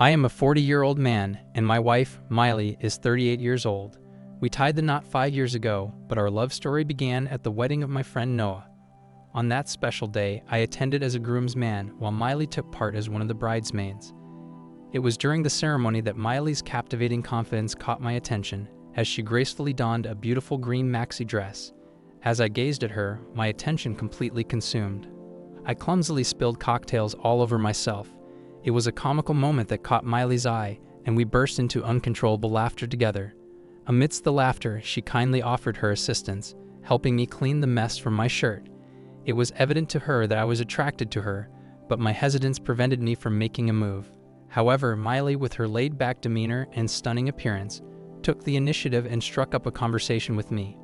I am a 40-year-old man, and my wife, Miley, is 38 years old. We tied the knot 5 years ago, but our love story began at the wedding of my friend Noah. On that special day, I attended as a groomsman, while Miley took part as one of the bridesmaids. It was during the ceremony that Miley's captivating confidence caught my attention, as she gracefully donned a beautiful green maxi dress. As I gazed at her, my attention completely consumed. I clumsily spilled cocktails all over myself. It was a comical moment that caught Miley's eye, and we burst into uncontrollable laughter together. Amidst the laughter, she kindly offered her assistance, helping me clean the mess from my shirt. It was evident to her that I was attracted to her, but my hesitance prevented me from making a move. However, Miley, with her laid-back demeanor and stunning appearance, took the initiative and struck up a conversation with me.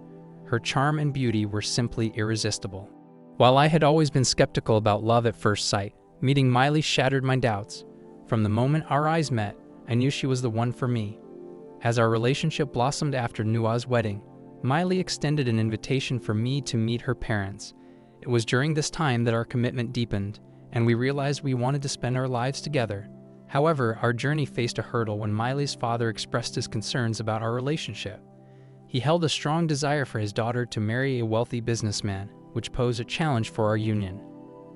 Her charm and beauty were simply irresistible. While I had always been skeptical about love at first sight, meeting Miley shattered my doubts. From the moment our eyes met, I knew she was the one for me. As our relationship blossomed after Noah's wedding, Miley extended an invitation for me to meet her parents. It was during this time that our commitment deepened, and we realized we wanted to spend our lives together. However, our journey faced a hurdle when Miley's father expressed his concerns about our relationship. He held a strong desire for his daughter to marry a wealthy businessman, which posed a challenge for our union.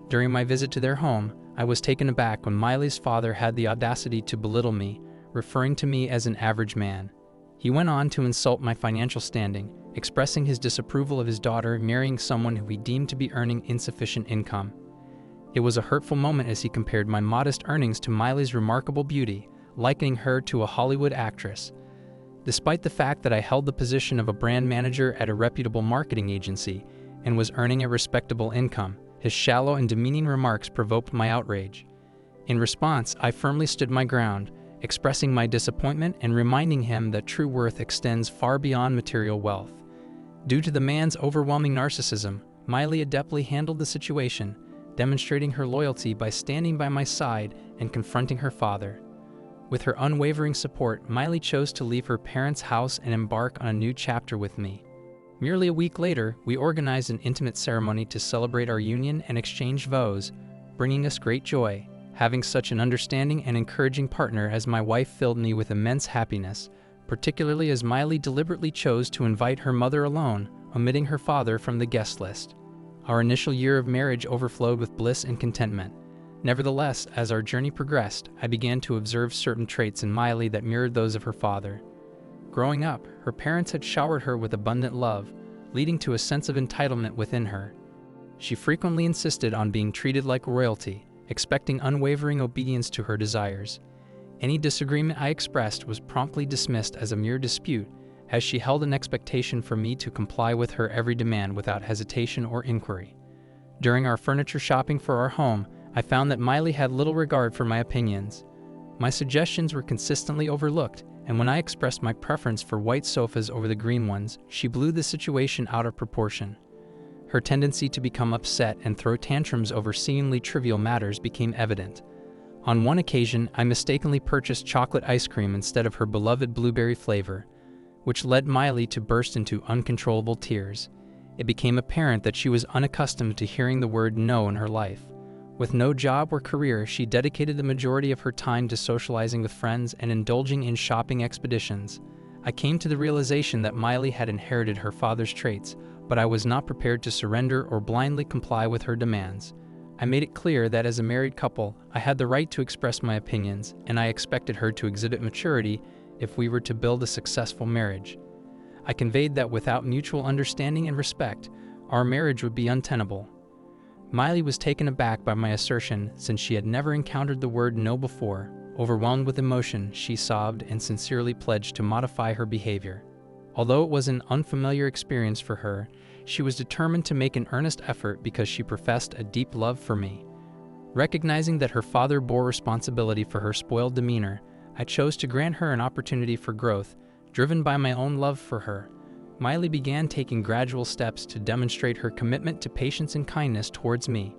During my visit to their home, I was taken aback when Miley's father had the audacity to belittle me, referring to me as an average man. He went on to insult my financial standing, expressing his disapproval of his daughter marrying someone who he deemed to be earning insufficient income. It was a hurtful moment as he compared my modest earnings to Miley's remarkable beauty, likening her to a Hollywood actress. Despite the fact that I held the position of a brand manager at a reputable marketing agency and was earning a respectable income, his shallow and demeaning remarks provoked my outrage. In response, I firmly stood my ground, expressing my disappointment and reminding him that true worth extends far beyond material wealth. Due to the man's overwhelming narcissism, Miley adeptly handled the situation, demonstrating her loyalty by standing by my side and confronting her father. With her unwavering support, Miley chose to leave her parents' house and embark on a new chapter with me. Merely a week later, we organized an intimate ceremony to celebrate our union and exchange vows, bringing us great joy. Having such an understanding and encouraging partner as my wife filled me with immense happiness, particularly as Miley deliberately chose to invite her mother alone, omitting her father from the guest list. Our initial year of marriage overflowed with bliss and contentment. Nevertheless, as our journey progressed, I began to observe certain traits in Miley that mirrored those of her father. Growing up, her parents had showered her with abundant love, leading to a sense of entitlement within her. She frequently insisted on being treated like royalty, expecting unwavering obedience to her desires. Any disagreement I expressed was promptly dismissed as a mere dispute, as she held an expectation for me to comply with her every demand without hesitation or inquiry. During our furniture shopping for our home, I found that Miley had little regard for my opinions. My suggestions were consistently overlooked, and when I expressed my preference for white sofas over the green ones, she blew the situation out of proportion. Her tendency to become upset and throw tantrums over seemingly trivial matters became evident. On one occasion, I mistakenly purchased chocolate ice cream instead of her beloved blueberry flavor, which led Miley to burst into uncontrollable tears. It became apparent that she was unaccustomed to hearing the word no in her life. With no job or career, she dedicated the majority of her time to socializing with friends and indulging in shopping expeditions. I came to the realization that Miley had inherited her father's traits, but I was not prepared to surrender or blindly comply with her demands. I made it clear that as a married couple, I had the right to express my opinions, and I expected her to exhibit maturity if we were to build a successful marriage. I conveyed that without mutual understanding and respect, our marriage would be untenable. Miley was taken aback by my assertion, since she had never encountered the word no before. Overwhelmed with emotion, she sobbed and sincerely pledged to modify her behavior. Although it was an unfamiliar experience for her, she was determined to make an earnest effort because she professed a deep love for me. Recognizing that her father bore responsibility for her spoiled demeanor, I chose to grant her an opportunity for growth, driven by my own love for her. Miley began taking gradual steps to demonstrate her commitment to patience and kindness towards me.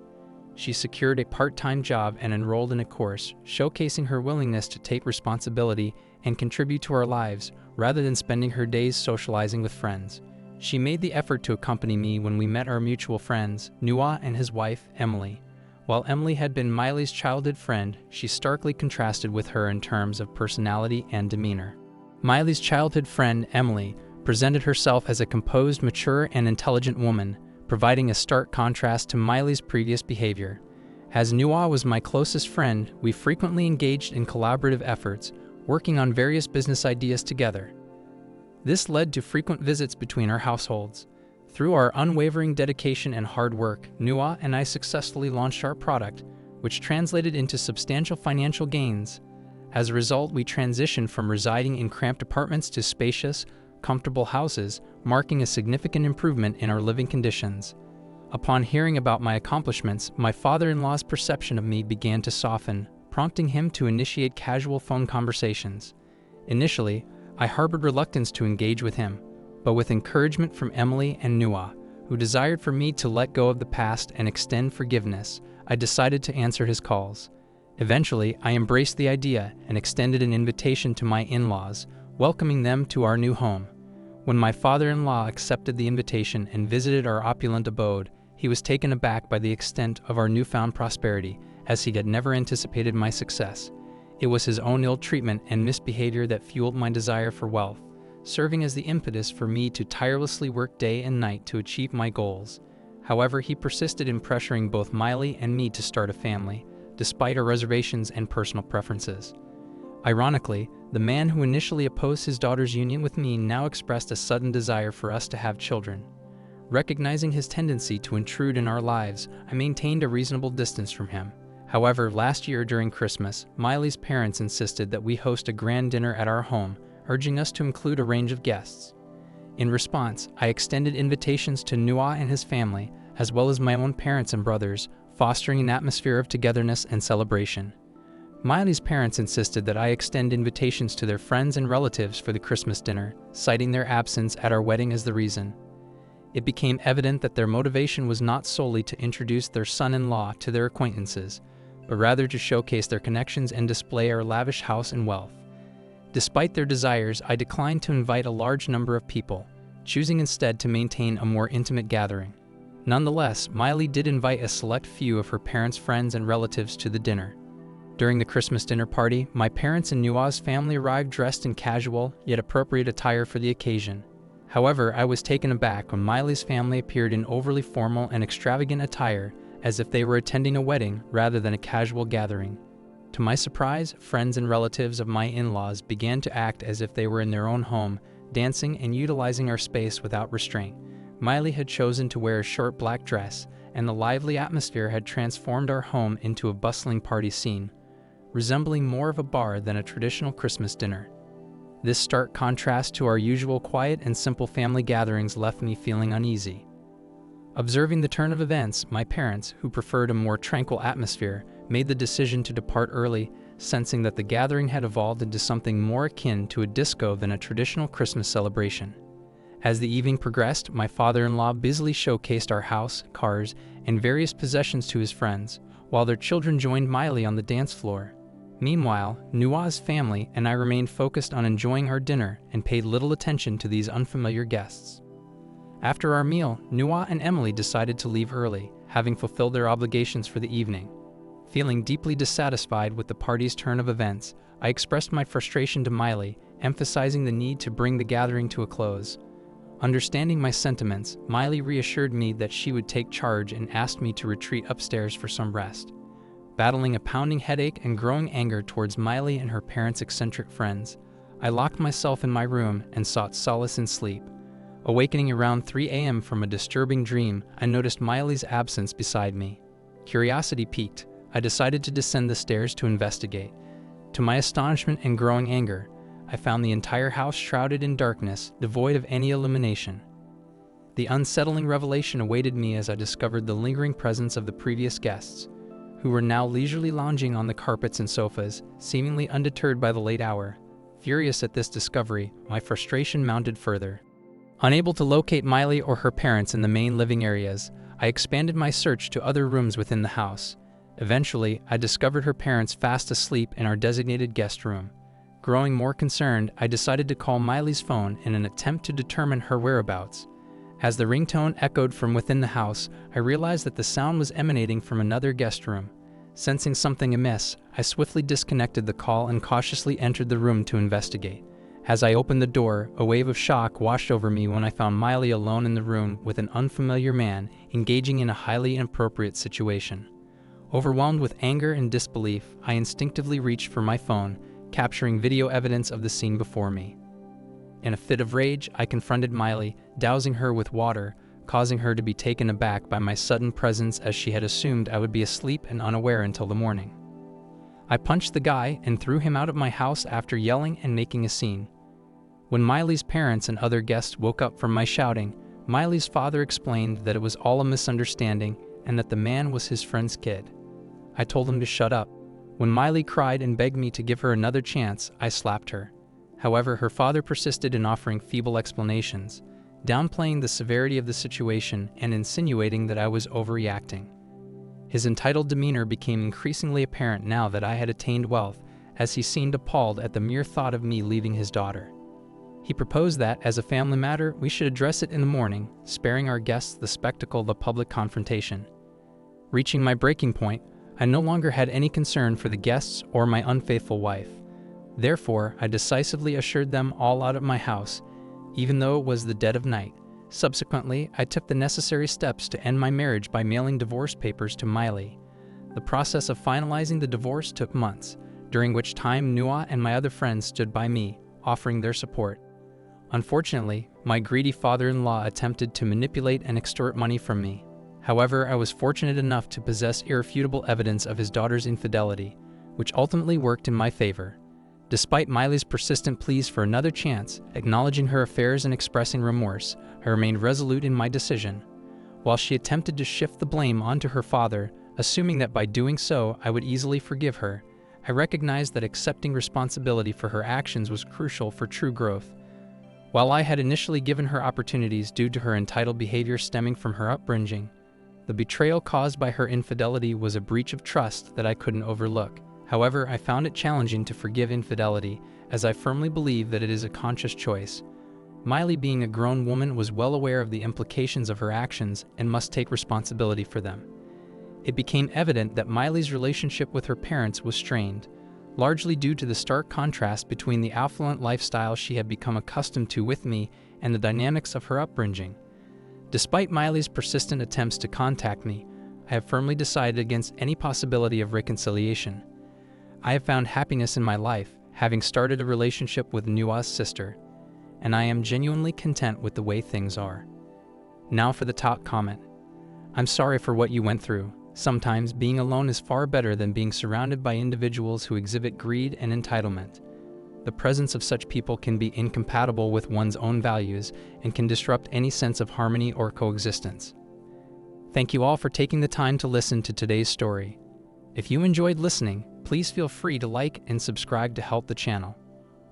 She secured a part-time job and enrolled in a course, showcasing her willingness to take responsibility and contribute to our lives, rather than spending her days socializing with friends. She made the effort to accompany me when we met our mutual friends, Noah and his wife, Emily. While Emily had been Miley's childhood friend, she starkly contrasted with her in terms of personality and demeanor. Miley's childhood friend, Emily, presented herself as a composed, mature, and intelligent woman, providing a stark contrast to Miley's previous behavior. As Noah was my closest friend, we frequently engaged in collaborative efforts, working on various business ideas together. This led to frequent visits between our households. Through our unwavering dedication and hard work, Noah and I successfully launched our product, which translated into substantial financial gains. As a result, we transitioned from residing in cramped apartments to spacious, comfortable houses, marking a significant improvement in our living conditions. Upon hearing about my accomplishments, my father-in-law's perception of me began to soften, prompting him to initiate casual phone conversations. Initially, I harbored reluctance to engage with him, but with encouragement from Emily and Noah, who desired for me to let go of the past and extend forgiveness, I decided to answer his calls. Eventually, I embraced the idea and extended an invitation to my in-laws, welcoming them to our new home. When my father-in-law accepted the invitation and visited our opulent abode, he was taken aback by the extent of our newfound prosperity, as he had never anticipated my success. It was his own ill treatment and misbehavior that fueled my desire for wealth, serving as the impetus for me to tirelessly work day and night to achieve my goals. However, he persisted in pressuring both Miley and me to start a family, despite our reservations and personal preferences. Ironically, the man who initially opposed his daughter's union with me now expressed a sudden desire for us to have children. Recognizing his tendency to intrude in our lives, I maintained a reasonable distance from him. However, last year during Christmas, Miley's parents insisted that we host a grand dinner at our home, urging us to include a range of guests. In response, I extended invitations to Noah and his family, as well as my own parents and brothers, fostering an atmosphere of togetherness and celebration. Miley's parents insisted that I extend invitations to their friends and relatives for the Christmas dinner, citing their absence at our wedding as the reason. It became evident that their motivation was not solely to introduce their son-in-law to their acquaintances, but rather to showcase their connections and display our lavish house and wealth. Despite their desires, I declined to invite a large number of people, choosing instead to maintain a more intimate gathering. Nonetheless, Miley did invite a select few of her parents' friends and relatives to the dinner. During the Christmas dinner party, my parents and Noah's family arrived dressed in casual, yet appropriate attire for the occasion. However, I was taken aback when Miley's family appeared in overly formal and extravagant attire, as if they were attending a wedding rather than a casual gathering. To my surprise, friends and relatives of my in-laws began to act as if they were in their own home, dancing and utilizing our space without restraint. Miley had chosen to wear a short black dress, and the lively atmosphere had transformed our home into a bustling party scene, resembling more of a bar than a traditional Christmas dinner. This stark contrast to our usual quiet and simple family gatherings left me feeling uneasy. Observing the turn of events, my parents, who preferred a more tranquil atmosphere, made the decision to depart early, sensing that the gathering had evolved into something more akin to a disco than a traditional Christmas celebration. As the evening progressed, my father-in-law busily showcased our house, cars, and various possessions to his friends, while their children joined Miley on the dance floor. Meanwhile, Noah's family and I remained focused on enjoying our dinner and paid little attention to these unfamiliar guests. After our meal, Noah and Emily decided to leave early, having fulfilled their obligations for the evening. Feeling deeply dissatisfied with the party's turn of events, I expressed my frustration to Miley, emphasizing the need to bring the gathering to a close. Understanding my sentiments, Miley reassured me that she would take charge and asked me to retreat upstairs for some rest. Battling a pounding headache and growing anger towards Miley and her parents' eccentric friends, I locked myself in my room and sought solace in sleep. Awakening around 3 a.m. from a disturbing dream, I noticed Miley's absence beside me. Curiosity piqued, I decided to descend the stairs to investigate. To my astonishment and growing anger, I found the entire house shrouded in darkness, devoid of any illumination. The unsettling revelation awaited me as I discovered the lingering presence of the previous guests, who were now leisurely lounging on the carpets and sofas, seemingly undeterred by the late hour. Furious at this discovery, my frustration mounted further. Unable to locate Miley or her parents in the main living areas, I expanded my search to other rooms within the house. Eventually, I discovered her parents fast asleep in our designated guest room. Growing more concerned, I decided to call Miley's phone in an attempt to determine her whereabouts. As the ringtone echoed from within the house, I realized that the sound was emanating from another guest room. Sensing something amiss, I swiftly disconnected the call and cautiously entered the room to investigate. As I opened the door, a wave of shock washed over me when I found Miley alone in the room with an unfamiliar man engaging in a highly inappropriate situation. Overwhelmed with anger and disbelief, I instinctively reached for my phone, capturing video evidence of the scene before me. In a fit of rage, I confronted Miley, dousing her with water, causing her to be taken aback by my sudden presence as she had assumed I would be asleep and unaware until the morning. I punched the guy and threw him out of my house after yelling and making a scene. When Miley's parents and other guests woke up from my shouting, Miley's father explained that it was all a misunderstanding and that the man was his friend's kid. I told him to shut up. When Miley cried and begged me to give her another chance, I slapped her. However, her father persisted in offering feeble explanations, downplaying the severity of the situation and insinuating that I was overreacting. His entitled demeanor became increasingly apparent now that I had attained wealth, as he seemed appalled at the mere thought of me leaving his daughter. He proposed that, as a family matter, we should address it in the morning, sparing our guests the spectacle of a public confrontation. Reaching my breaking point, I no longer had any concern for the guests or my unfaithful wife. Therefore, I decisively ushered them all out of my house, even though it was the dead of night. Subsequently, I took the necessary steps to end my marriage by mailing divorce papers to Miley. The process of finalizing the divorce took months, during which time Nua and my other friends stood by me, offering their support. Unfortunately, my greedy father-in-law attempted to manipulate and extort money from me. However, I was fortunate enough to possess irrefutable evidence of his daughter's infidelity, which ultimately worked in my favor. Despite Miley's persistent pleas for another chance, acknowledging her affairs and expressing remorse, I remained resolute in my decision. While she attempted to shift the blame onto her father, assuming that by doing so I would easily forgive her, I recognized that accepting responsibility for her actions was crucial for true growth. While I had initially given her opportunities due to her entitled behavior stemming from her upbringing, the betrayal caused by her infidelity was a breach of trust that I couldn't overlook. However, I found it challenging to forgive infidelity, as I firmly believe that it is a conscious choice. Miley, being a grown woman, was well aware of the implications of her actions and must take responsibility for them. It became evident that Miley's relationship with her parents was strained, largely due to the stark contrast between the affluent lifestyle she had become accustomed to with me and the dynamics of her upbringing. Despite Miley's persistent attempts to contact me, I have firmly decided against any possibility of reconciliation. I have found happiness in my life, having started a relationship with Nua's sister, and I am genuinely content with the way things are. Now for the top comment. I'm sorry for what you went through. Sometimes being alone is far better than being surrounded by individuals who exhibit greed and entitlement. The presence of such people can be incompatible with one's own values and can disrupt any sense of harmony or coexistence. Thank you all for taking the time to listen to today's story. If you enjoyed listening, please feel free to like and subscribe to help the channel.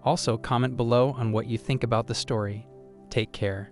Also, comment below on what you think about the story. Take care.